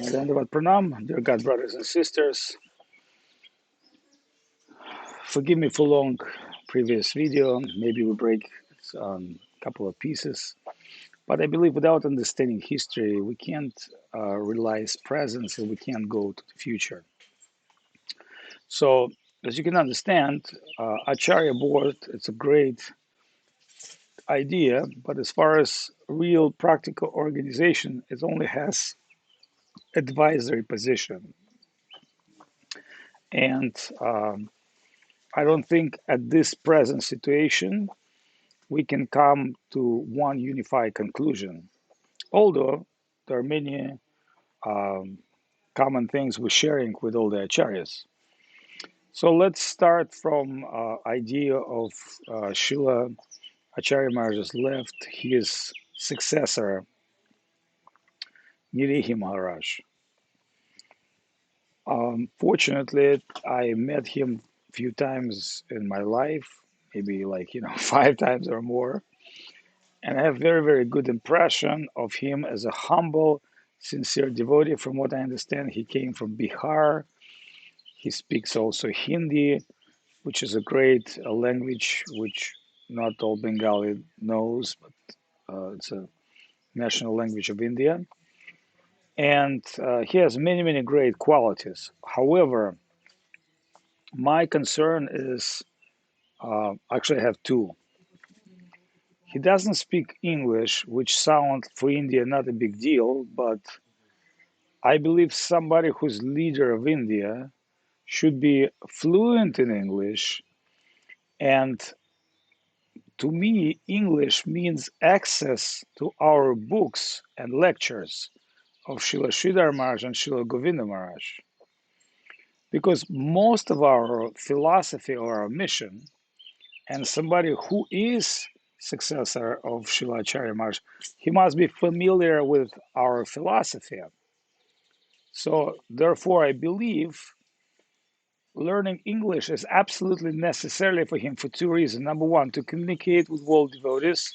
Dandavat Pranam, dear God brothers and sisters. Forgive me for long previous video. Maybe we break a couple of pieces. But I believe without understanding history, we can't realize presence and we can't go to the future. So, as you can understand, Acharya board, it's a great idea, but as far as real practical organization, it only has advisory position. And I don't think at this present situation we can come to one unified conclusion. Although there are many um, common things we're sharing with all the acharyas. So let's start from idea of Srila Acharya Maharaj's left his successor, Nirihi Maharaj. Fortunately, I met him a few times in my life, maybe like, 5 times or more. And I have very, very good impression of him as a humble, sincere devotee. From what I understand, he came from Bihar. He speaks also Hindi, which is a great language which not all Bengali knows, but it's a national language of India. And he has many, many great qualities. However, my concern is actually I have two. He doesn't speak English, which sounds for India not a big deal, but I believe somebody who's leader of India should be fluent in English. And to me, English means access to our books and lectures of Srila Sridhar Maharaj and Srila Govinda Maharaj. Because most of our philosophy or our mission, and somebody who is successor of Srila Acharya Maharaj, he must be familiar with our philosophy. So therefore, I believe learning English is absolutely necessary for him for two reasons. Number one, to communicate with world devotees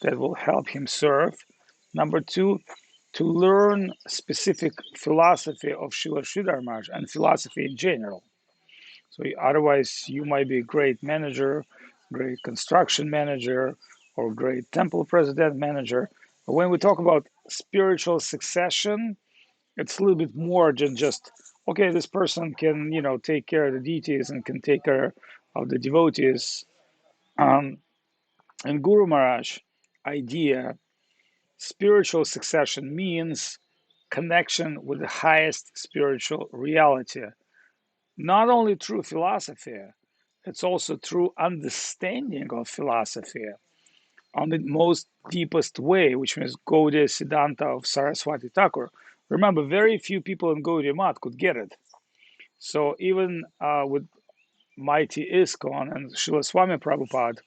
that will help him serve. Number two, to learn specific philosophy of Srila Sridhar Maharaj and philosophy in general. So otherwise, you might be a great manager, great construction manager, or great temple president manager. But when we talk about spiritual succession, it's a little bit more than just okay, this person can take care of the deities and can take care of the devotees. um, and Guru Maharaj idea, spiritual succession means connection with the highest spiritual reality, not only through philosophy, it's also through understanding of philosophy on the most deepest way, which means Gaudiya Siddhanta of Saraswati Thakur. Remember, very few people in Gaudiya Math could get it. So even with mighty ISKCON and Srila Swami Prabhupada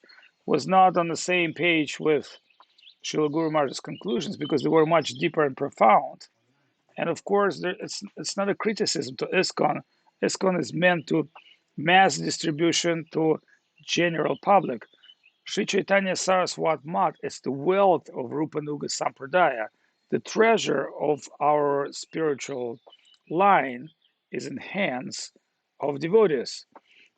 was not on the same page with Srila Guru Maharaj's conclusions because they were much deeper and profound. And of course, it's not a criticism to ISKCON. ISKCON is meant to mass distribution to general public. Sri Chaitanya Saraswat Mat is the wealth of Rupanuga Sampradaya. The treasure of our spiritual line is in hands of devotees.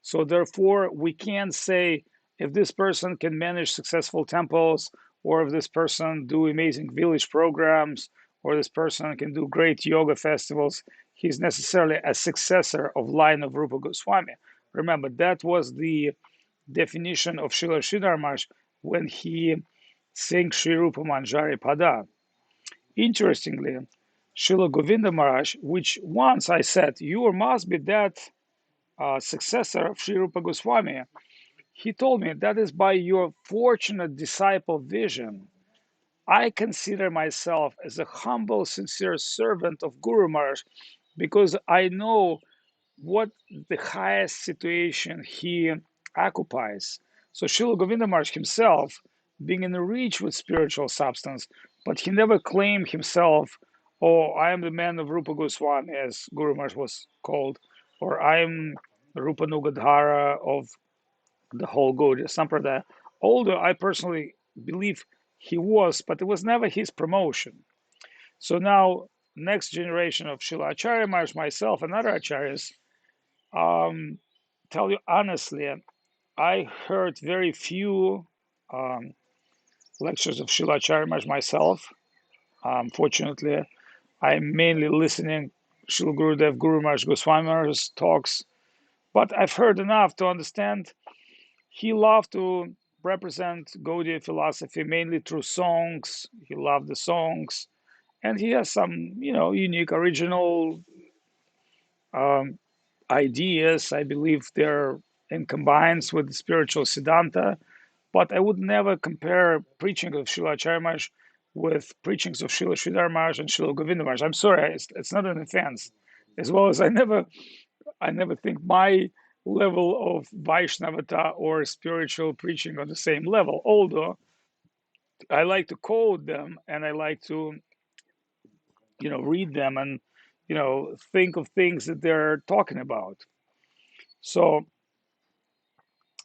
So therefore, we can't say if this person can manage successful temples, or if this person do amazing village programs, or this person can do great yoga festivals, he's necessarily a successor of line of Rupa Goswami. Remember, that was the definition of Srila Sridhar Maharaj when he sang Sri Rupa Manjari Pada. Interestingly, Srila Govinda Maharaj, which once I said, you must be that successor of Sri Rupa Goswami, he told me that is by your fortunate disciple vision. I consider myself as a humble, sincere servant of Guru Maharaj because I know what the highest situation he occupies. So Srila Govinda Maharaj himself, being enriched with spiritual substance, but he never claimed himself, oh, I am the man of Rupa Goswami, as Guru Maharaj was called, or I am Rupa Nugadhara of the whole Gaudiya Sampradaya. Although I personally believe he was, but it was never his promotion. So now next generation of Srila Acharya Maharaj, myself, and other acharyas, um, tell you honestly, I heard very few um, lectures of Srila Acharya Maharaj myself. Fortunately, I'm mainly listening Srila Gurudev Guru Maharaj Goswami Maharaj's talks, but I've heard enough to understand he loved to represent Gaudiya philosophy mainly through songs. He loved the songs, and he has some, unique, original um, ideas. I believe they're in combines with the spiritual Siddhanta, but I would never compare preaching of Srila Acharya Maharaj with preachings of Srila Sridhar Maharaj and Srila Govinda Maharaj. I'm sorry, it's not an offense. As well as I never think my level of Vaishnavata or spiritual preaching on the same level. Although I like to quote them and I like to, read them and, think of things that they're talking about. So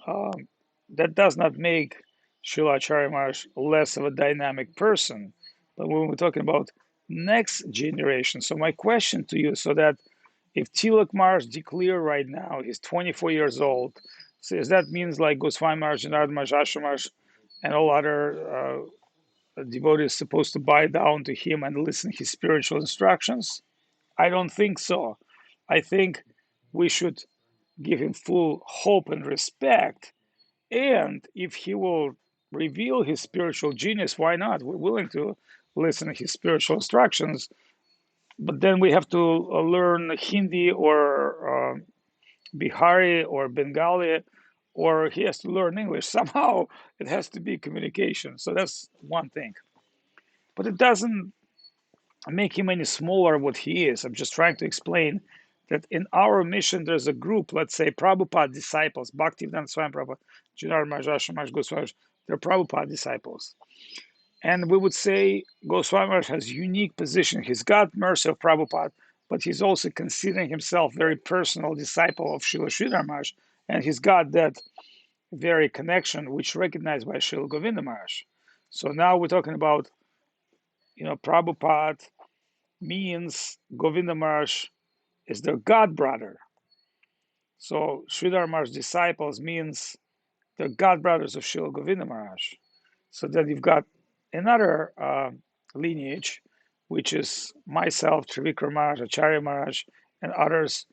um, that does not make Srila Acharya Maharaj less of a dynamic person. But when we're talking about next generation, so my question to you, so that if Tilak Maharaj declare right now, he's 24 years old, so does that means like Goswami Maharaj, Narad Maharaj, Asha Maharaj, and all other devotees supposed to bow down to him and listen to his spiritual instructions? I don't think so. I think we should give him full hope and respect. And if he will reveal his spiritual genius, why not? We're willing to listen to his spiritual instructions. But then we have to learn Hindi or Bihari or Bengali, or he has to learn English. Somehow it has to be communication. So that's one thing. But it doesn't make him any smaller what he is. I'm just trying to explain that in our mission, there's a group, let's say Prabhupada disciples, Bhaktivedanta Swami Prabhupada, Jinar Maharaj, Maharaj Goswami, they're Prabhupada disciples. And we would say Goswami Maharaj has a unique position. He's got mercy of Prabhupada, but he's also considering himself very personal disciple of Srila Sridhar Maharaj, and he's got that very connection which recognized by Srila Govinda Maharaj. So now we're talking about, Prabhupada means Govinda Maharaj is their god brother. So Sridhar Maharaj's disciples means the god brothers of Srila Govinda Maharaj. So then you've got another lineage, which is myself, Trivikram Maharaj, Acharya Maharaj, and others.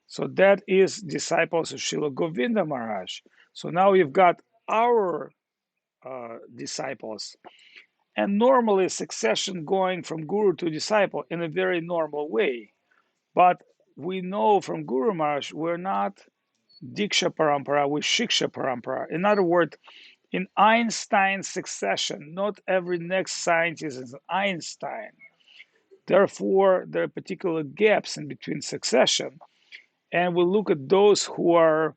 So that is disciples of Srila Govinda Maharaj. So now you've got our disciples. And normally succession going from guru to disciple in a very normal way. But we know from Guru Maharaj, we're not Diksha Parampara, we're Shiksha Parampara. In other words, in Einstein's succession, not every next scientist is Einstein. Therefore, there are particular gaps in between succession. And we look at those who are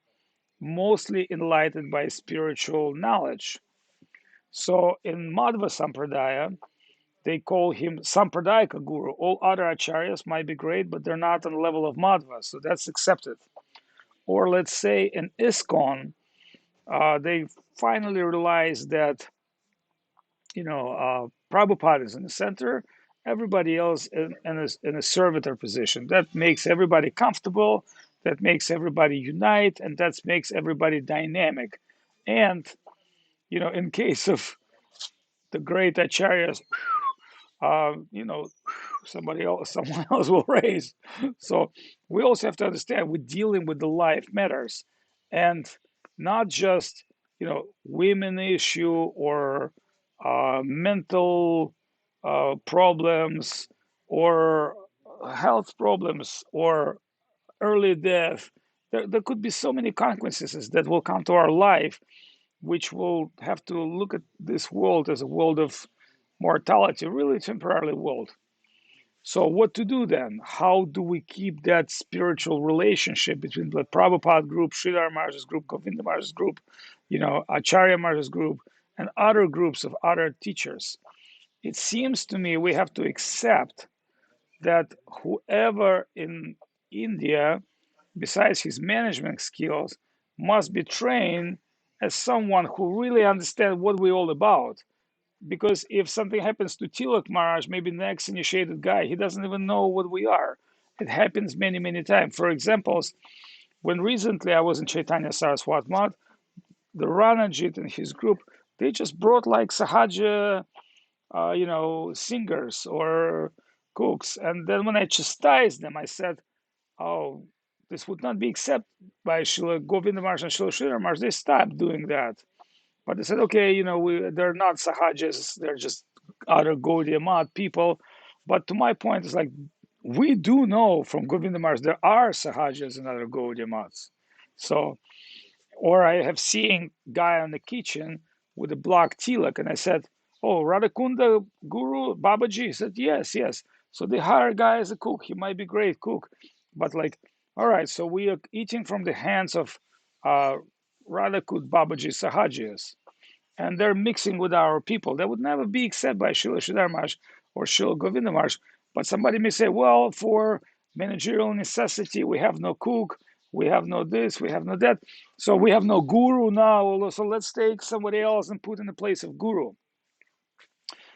mostly enlightened by spiritual knowledge. So in Madhva Sampradaya, they call him Sampradayaka Guru. All other acharyas might be great, but they're not on the level of Madhva, so that's accepted. Or let's say in ISKCON, they finally realized that Prabhupada is in the center, everybody else in a servitor position. That makes everybody comfortable, that makes everybody unite, and that makes everybody dynamic. And in case of the great acharyas, someone else will raise. So we also have to understand we're dealing with the life matters, and not just women issue or mental problems or health problems or early death. There could be so many consequences that will come to our life, which will have to look at this world as a world of mortality, really temporarily world. So what to do then? How do we keep that spiritual relationship between the Prabhupada group, Sridhar Maharaj's group, Govinda Maharaj's group, Acharya Maharaj's group, and other groups of other teachers? It seems to me we have to accept that whoever in India, besides his management skills, must be trained as someone who really understands what we're all about. because if something happens to Tilak Maharaj, maybe the next initiated guy, he doesn't even know what we are. It happens many, many times. For examples, when recently I was in Chaitanya Saraswat Math, the Ranajit and his group, they just brought like Sahaja, singers or cooks. And then when I chastised them, I said, oh, this would not be accepted by Srila Govinda Maharaj and Srila Sridhar Maharaj. They stopped doing that. But they said, okay, they're not Sahajas, they're just other Gaudiya Math people. But to my point, it's like, we do know from Govinda Maharaj there are Sahajas and other Gaudiya Maths. So, or I have seen guy in the kitchen with a block tilak, and I said, "Oh, Radhakunda Guru Babaji." He said, "Yes, yes." So they hire a guy as a cook. He might be a great cook, but like, all right. So we are eating from the hands of uh, Radhakund Babaji Sahajas, and they're mixing with our people. That would never be accepted by Srila Sridhar Maharaj or Srila Govinda Maharaj. But somebody may say, well, for managerial necessity, we have no cook, we have no this, we have no that. So we have no guru now. So let's take somebody else and put in the place of guru.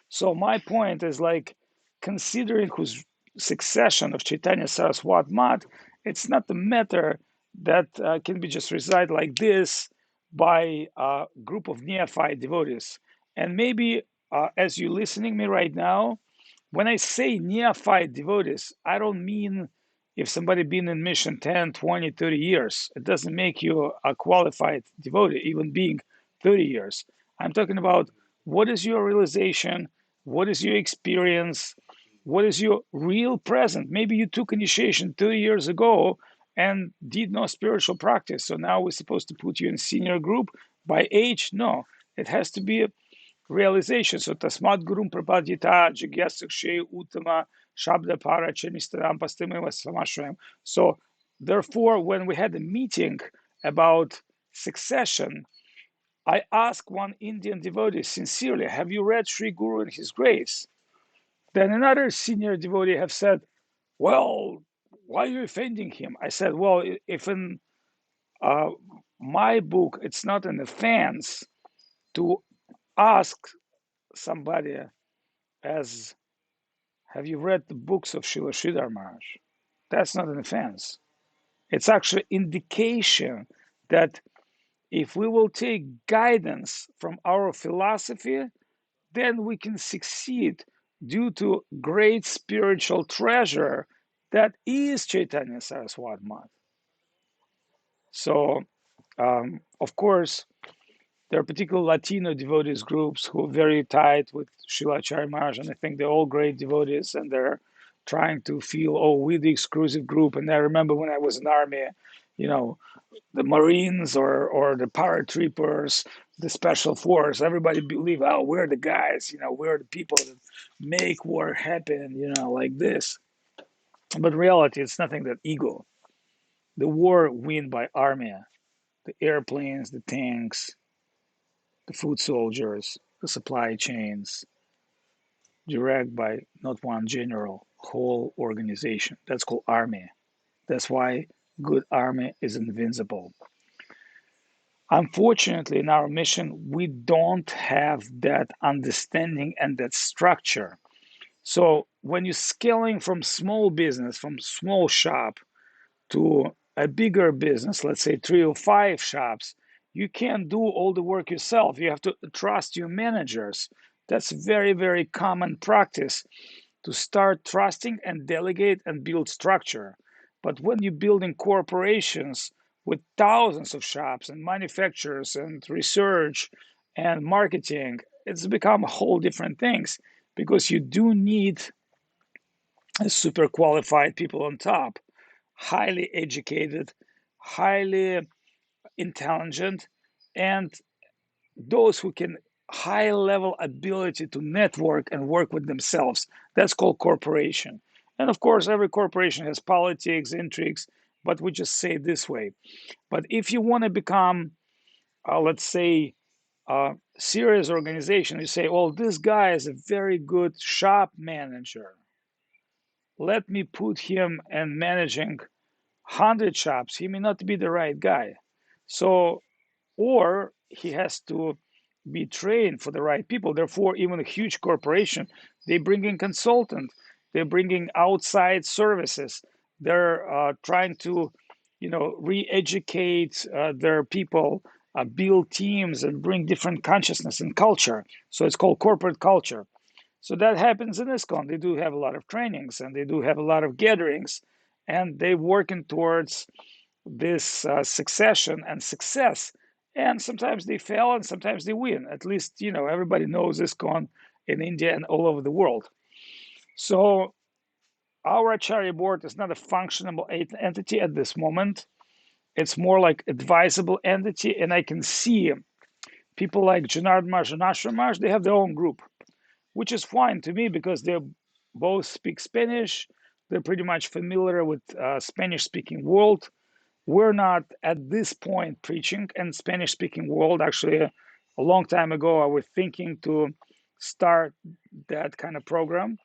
So my point is like considering whose succession of Chaitanya Saraswat Mat, it's not the matter that can be just recite like this by a group of neophyte devotees. And maybe as you're listening me right now, when I say neophyte devotees, I don't mean if somebody been in mission 10, 20, 30 years. It doesn't make you a qualified devotee, even being 30 years. I'm talking about what is your realization, what is your experience, what is your real present. Maybe you took initiation 30 years ago and did no spiritual practice. So now we're supposed to put you in senior group by age? No, it has to be realization. So tasmat gurum prapadyita jigyasakshay uttama shabda para chemistaram pastimeva samashram. So therefore, when we had a meeting about succession, I asked one Indian devotee sincerely, have you read Sri Guru and His Grace? Then another senior devotee have said, well, why are you offending him? I said, well, if in uh, my book, it's not an offense to ask somebody as have you read the books of Srila Sridhar Maharaj? That's not an offense. It's actually indication that if we will take guidance from our philosophy, then we can succeed due to great spiritual treasure that is Chaitanya Saraswat Math. So, of course, there are particular Latino devotees groups who are very tight with Srila Acharya Maharaj, and I think they're all great devotees, and they're trying to feel, oh, we're the exclusive group. And I remember when I was in the army, you know, the Marines or the paratroopers, the special force, everybody believe, oh, we're the guys, we're the people that make war happen, like this. But in reality, it's nothing that ego. The war win by army, the airplanes, the tanks, the food soldiers, the supply chains, direct by not one general, whole organization. That's called army. That's why good army is invincible. Unfortunately, in our mission, we don't have that understanding and that structure. So when you're scaling from small business, from small shop to a bigger business, let's say 3 or 5 shops, you can't do all the work yourself. You have to trust your managers. That's very, very common practice to start trusting and delegate and build structure. But when you're building corporations with thousands of shops and manufacturers and research and marketing, it's become a whole different things because you do need super qualified people on top, highly educated, highly intelligent, and those who can high level ability to network and work with themselves. That's called corporation. And of course, every corporation has politics, intrigues, but we just say it this way. But if you want to become, let's say, a serious organization, you say, oh, this guy is a very good shop manager. Let me put him in managing 100 shops. He may not be the right guy. So, or he has to be trained for the right people. Therefore, even a huge corporation, they bring in consultant, they're bringing outside services. They're trying to, re-educate their people, build teams, and bring different consciousness and culture. So it's called corporate culture. So that happens in ISKCON. They do have a lot of trainings and they do have a lot of gatherings, and they're working towards this succession and success. And sometimes they fail and sometimes they win. At least, everybody knows ISKCON in India and all over the world. So our Acharya board is not a functional entity at this moment. It's more like advisable entity. And I can see people like Janard Maharaj and Ashram Maharaj, they have their own group, which is fine to me because they both speak Spanish. They're pretty much familiar with Spanish speaking world. We're not at this point preaching in Spanish speaking world. Actually, a long time ago, I was thinking to start that kind of program.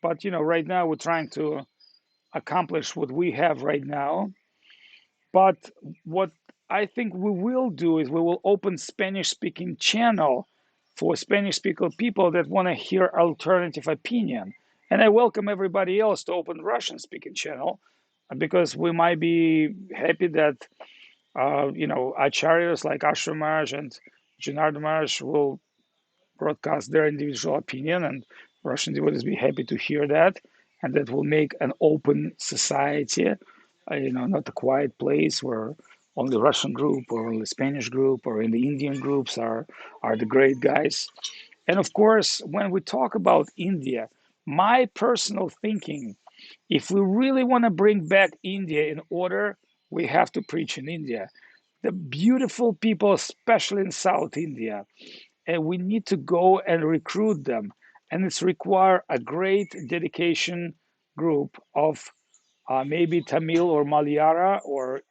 But right now we're trying to accomplish what we have right now. But what I think we will do is we will open Spanish speaking channel for Spanish speaking people that want to hear alternative opinion. And I welcome everybody else to open Russian speaking channel because we might be happy that acharyas like Ashram Maharaj and Janardhan Maharaj will broadcast their individual opinion, and Russian devotees be happy to hear that, and that will make an open society, not a quiet place where only Russian group or only Spanish group or in the Indian groups are the great guys. And of course, when we talk about India, my personal thinking, if we really want to bring back India in order, we have to preach in India. The beautiful people, especially in South India, and we need to go and recruit them. And it's require a great dedication group of maybe Tamil or Malayala or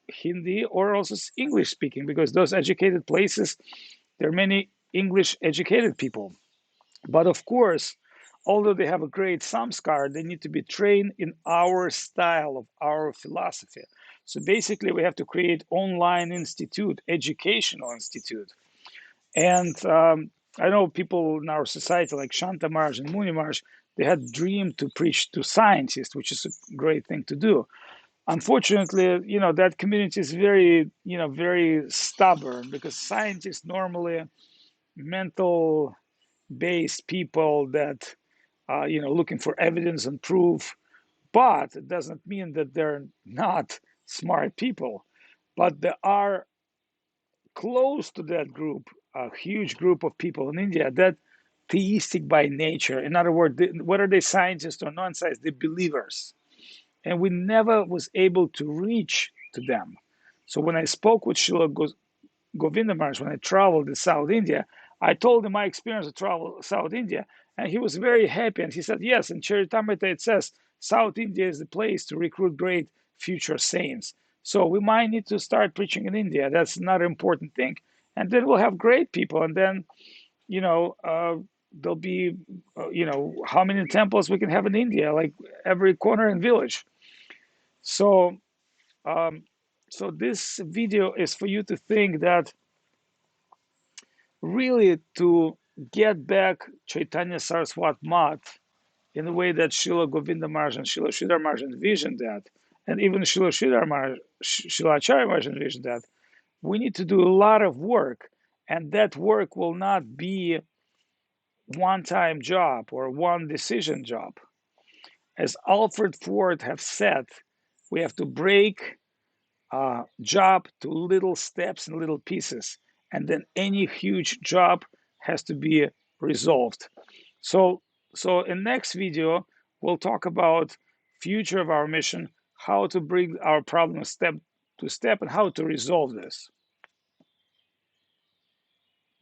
Hindi or also English speaking, because those educated places, there are many English educated people. But of course, although they have a great samskar, they need to be trained in our style of our philosophy. So basically, we have to create online institute, educational institute. And I know people in our society like Shanta Maharaj and Muni Maharaj, they had dreamed to preach to scientists, which is a great thing to do. Unfortunately, that community is very, very stubborn because scientists normally mental based people that, looking for evidence and proof, but it doesn't mean that they're not smart people. But there are close to that group, a huge group of people in India that theistic by nature. In other words, whether they scientists or non-scientists, they're believers, and we never was able to reach to them. So when I spoke with Srila Govinda Maharaj, when I traveled in South India, I told him my experience of travel South India, and he was very happy. And he said, yes, in Charitamrita it says South India is the place to recruit great future saints. So we might need to start preaching in India. That's not an important thing. And then we'll have great people. And then, there'll be, how many temples we can have in India, like every corner and village. So, um, so this video is for you to think that really to get back Chaitanya Saraswat Math in the way that Srila Govinda Maharaj and Srila Sridhar Maharaj envisioned that, and even Srila Sridhar Maharaj, Srila Acharya Maharaj envisioned that, we need to do a lot of work, and that work will not be one-time job or one decision job. As Alfred Ford have said, we have to break job to little steps and little pieces, and then any huge job has to be resolved. So, so in next video, we'll talk about future of our mission, how to bring our problem step to step, and how to resolve this.